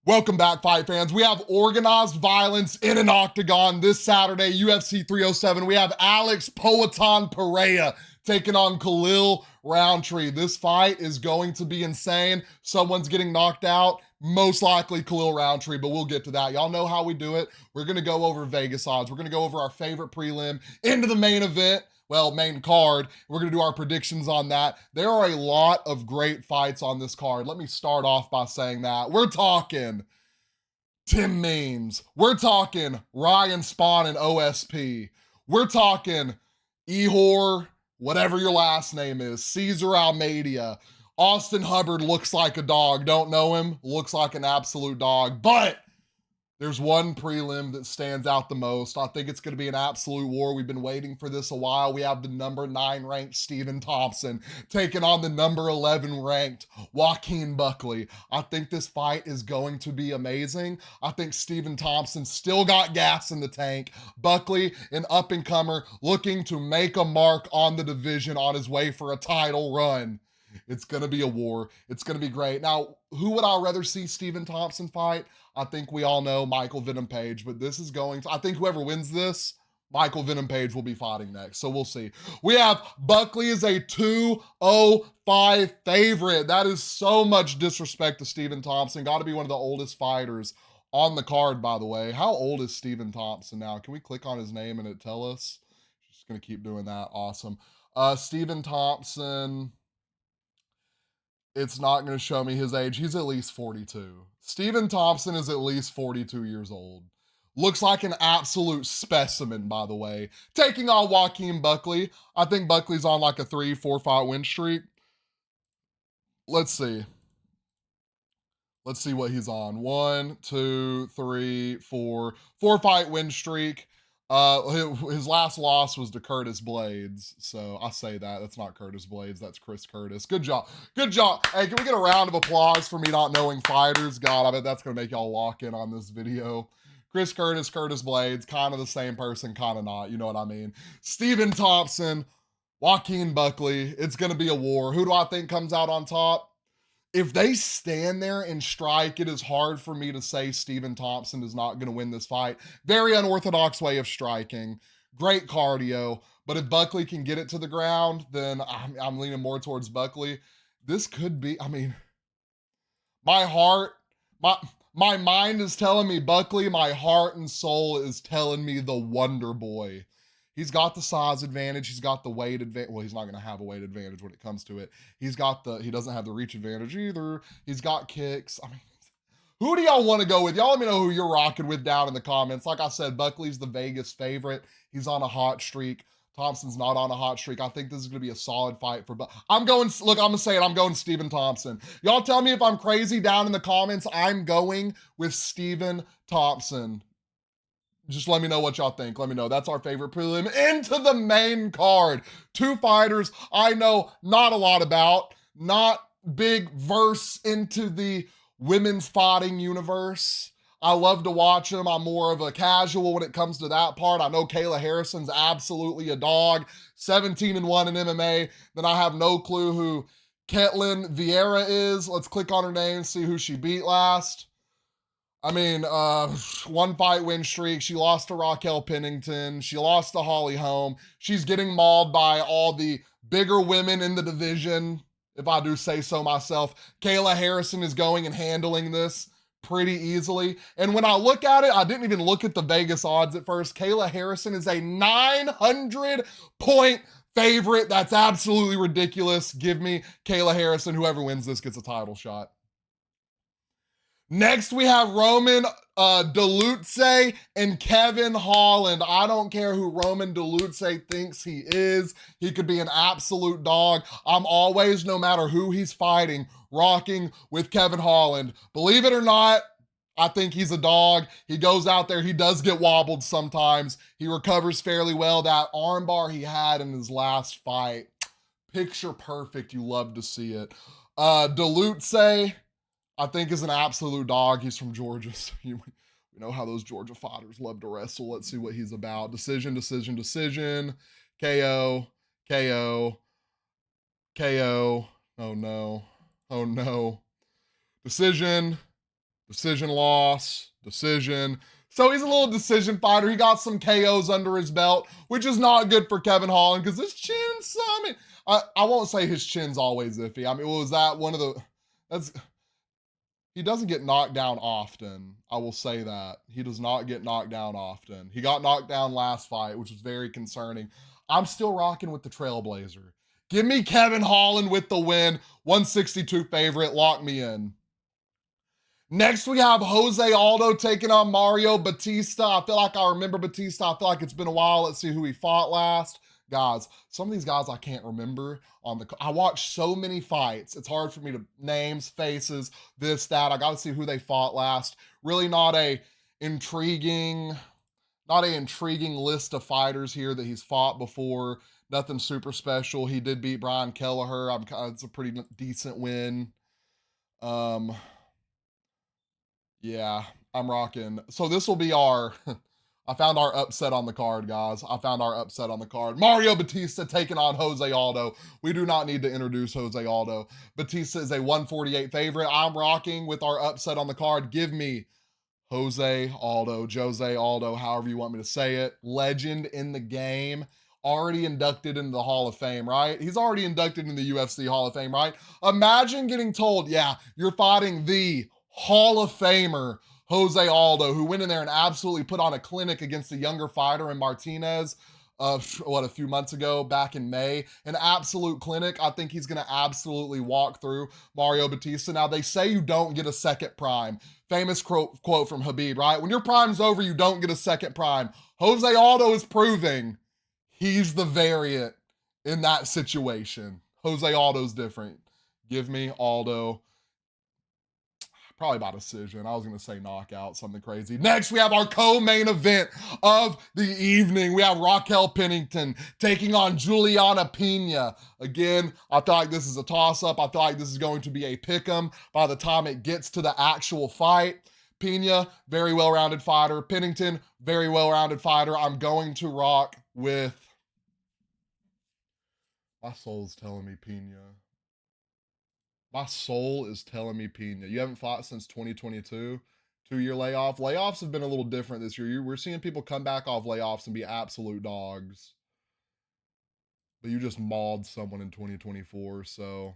Welcome back, fight fans. We have organized violence in an octagon this Saturday, UFC 307. We have Alex Poatan Pereira taking on Pereira Rountree. This fight is going to be insane. Someone's getting knocked out, most likely Pereira Rountree, but we'll get to that. Y'all know how we do it. We're going to go over Vegas odds. We're going to go over our favorite prelim into the main event. Well, main card. We're going to do our predictions on that. There are a lot of great fights on this card. Let me start off by saying that. We're talking Tim Means. We're talking Ryan Spawn and OSP. We're talking Ihor, whatever your last name is, Cesar Almeida. Austin Hubbard looks like a dog. Don't know him. Looks like an absolute dog. But there's one prelim that stands out the most. I think it's going to be an absolute war. We've been waiting for this a while. We have the number 9 ranked Stephen Thompson taking on the number 11 ranked Joaquin Buckley. I think this fight is going to be amazing. I think Stephen Thompson still got gas in the tank. Buckley, an up-and-comer, looking to make a mark on the division on his way for a title run. It's going to be a war. It's going to be great. Now, who would I rather see Stephen Thompson fight? I think we all know Michael Venom Page, but this is going to, I think whoever wins this, Michael Venom Page will be fighting next. So we'll see. We have Buckley as a 205 favorite. That is so much disrespect to Stephen Thompson. Got to be one of the oldest fighters on the card, by the way. How old is Stephen Thompson now? Can we click on his name and it tell us? Just going to keep doing that. Awesome. Stephen Thompson, it's not going to show me his age. He's at least 42. Stephen Thompson is at least 42 years old. Looks like an absolute specimen, by the way. Taking on Joaquin Buckley. I think Buckley's on like a 3-4 fight win streak. Let's see. Let's see what he's on. 1, 2, 3, 4. 4-fight win streak. His last loss was to Curtis Blades. So I say that. That's not Curtis Blades. That's Chris Curtis. Good job. Good job. Hey, can we get a round of applause for me not knowing fighters? God, I bet that's going to make y'all lock in on this video. Chris Curtis, Curtis Blades, kind of the same person, kind of not. You know what I mean? Stephen Thompson, Joaquin Buckley. It's going to be a war. Who do I think comes out on top? If they stand there and strike, it is hard for me to say Stephen Thompson is not going to win this fight. Very unorthodox way of striking. Great cardio. But if Buckley can get it to the ground, then I'm leaning more towards Buckley. This could be, I mean, my heart, my mind is telling me Buckley. My heart and soul is telling me the Wonderboy. He's got the size advantage. He's got the weight advantage. Well, he's not going to have a weight advantage when it comes to it. He doesn't have the reach advantage either. He's got kicks. I mean, who do y'all want to go with? Y'all let me know who you're rocking with down in the comments. Like I said, Buckley's the Vegas favorite. He's on a hot streak. Thompson's not on a hot streak. I think this is going to be a solid fight for I'm going to say it. I'm going Stephen Thompson. Y'all tell me if I'm crazy down in the comments. I'm going with Stephen Thompson. Just let me know what y'all think. Let me know. That's our favorite prelim. Into the main card. 2 fighters I know not a lot about. Not big verse into the women's fighting universe. I love to watch them. I'm more of a casual when it comes to that part. I know Vieira Harrison's absolutely a dog. 17-1 in MMA. Then I have no clue who Ketlin Vieira is. Let's click on her name, see who she beat last. I mean, 1-fight win streak. She lost to Raquel Pennington. She lost to Holly Holm. She's getting mauled by all the bigger women in the division, if I do say so myself. Vieira Harrison is going and handling this pretty easily. And when I look at it, I didn't even look at the Vegas odds at first. Vieira Harrison is a 900-point favorite. That's absolutely ridiculous. Give me Vieira Harrison. Whoever wins this gets a title shot. Next, we have Roman Dolidze and Kevin Holland. I don't care who Roman Dolidze thinks he is. He could be an absolute dog. I'm always, no matter who he's fighting, rocking with Kevin Holland. Believe it or not, I think he's a dog. He goes out there. He does get wobbled sometimes. He recovers fairly well. That armbar he had in his last fight, picture perfect. You love to see it. Dolidze, I think, is an absolute dog. He's from Georgia. So you know how those Georgia fighters love to wrestle. Let's see what he's about. Decision. KO. Oh no. Decision. Decision loss, decision. So he's a little decision fighter. He got some KOs under his belt, which is not good for Kevin Holland because his chin's, I mean, I won't say his chin's always iffy. I mean, was that one of the, that's, he doesn't get knocked down often. I will say that. He does not get knocked down often. He got knocked down last fight, which was very concerning. I'm still rocking with the Trailblazer. Give me Kevin Holland with the win. 162 favorite. Lock me in. Next, we have Jose Aldo taking on Mario Bautista. I feel like I remember Bautista. I feel like it's been a while. Let's see who he fought last. Guys, some of these guys I can't remember I watched so many fights. It's hard for me to names, faces, this, that. I got to see who they fought last. Really not a intriguing list of fighters here that he's fought before. Nothing super special. He did beat Brian Kelleher. It's a pretty decent win. Yeah, I'm rocking. So this will be our, I found our upset on the card, guys. I found our upset on the card. Mario Bautista taking on Jose Aldo. We do not need to introduce Jose Aldo. Bautista is a 148 favorite. I'm rocking with our upset on the card. Give me Jose Aldo, however you want me to say it. Legend in the game. Already inducted into the Hall of Fame, right? He's already inducted in the UFC Hall of Fame, right? Imagine getting told, yeah, you're fighting the Hall of Famer, Jose Aldo, who went in there and absolutely put on a clinic against a younger fighter in Martinez, a few months ago, back in May. An absolute clinic. I think he's going to absolutely walk through Mario Bautista. Now, they say you don't get a second prime. Famous quote from Habib, right? When your prime's over, you don't get a second prime. Jose Aldo is proving he's the variant in that situation. Jose Aldo's different. Give me Aldo. Probably by decision. I was going to say knockout, something crazy. Next, we have our co-main event of the evening. We have Raquel Pennington taking on Juliana Pena. Again, I feel like this is a toss-up. I feel like this is going to be a pick-em by the time it gets to the actual fight. Pena, very well-rounded fighter. Pennington, very well-rounded fighter. I'm going to rock with... My soul's telling me Pena. My soul is telling me Pena. You haven't fought since 2022. 2-year layoff. Layoffs have been a little different this year. We're seeing people come back off layoffs and be absolute dogs. But you just mauled someone in 2024, so...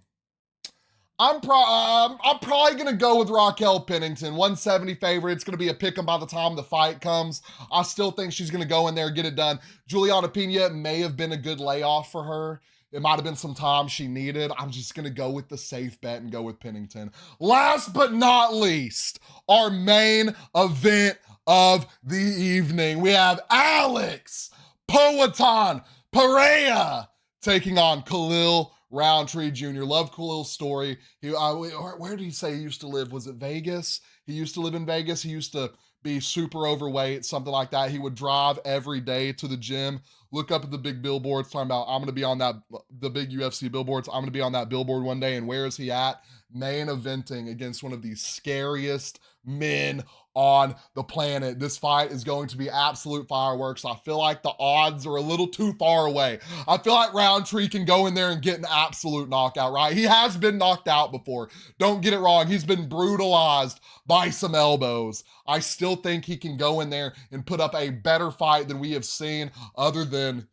I'm probably going to go with Raquel Pennington. 170 favorite. It's going to be a pick-em by the time the fight comes. I still think she's going to go in there and get it done. Juliana Pena may have been a good layoff for her. It might have been some time she needed. I'm just going to go with the safe bet and go with Pennington. Last but not least, our main event of the evening. We have Alex Poatan Pereira taking on Pereira Rountree Jr. Love Khalil's story. Where did he say he used to live? Was it Vegas? He used to live in Vegas. He used to be super overweight, something like that. He would drive every day to the gym, look up at the big billboards talking about, I'm going to be on the big UFC billboards. I'm going to be on that billboard one day. And where is he at? Main eventing against one of the scariest men on the planet. This fight is going to be absolute fireworks. I feel like the odds are a little too far away. I feel like Rountree can go in there and get an absolute knockout, right? He has been knocked out before. Don't get it wrong. He's been brutalized by some elbows. I still think he can go in there and put up a better fight than we have seen other than,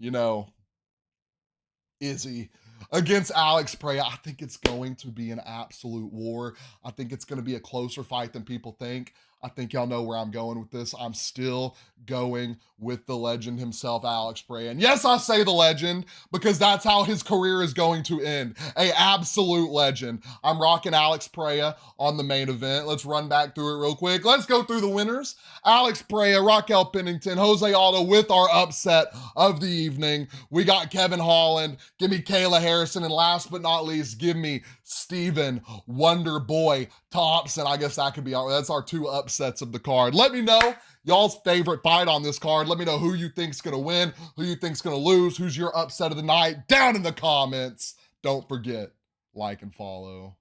Izzy against Alex Pereira. I think it's going to be an absolute war. I think it's going to be a closer fight than people think. I think y'all know where I'm going with this. I'm still going with the legend himself, Alex Pereira. And yes, I say the legend because that's how his career is going to end. An absolute legend. I'm rocking Alex Pereira on the main event. Let's run back through it real quick. Let's go through the winners. Alex Pereira, Raquel Pennington, Jose Aldo with our upset of the evening. We got Kevin Holland. Give me Vieira Harrison. And last but not least, give me Stephen Wonderboy Thompson. I guess that's our two upsets of the card. Let me know y'all's favorite fight on this card. Let me know who you think's gonna win, who you think's gonna lose, who's your upset of the night down in the comments. Don't forget, like and follow.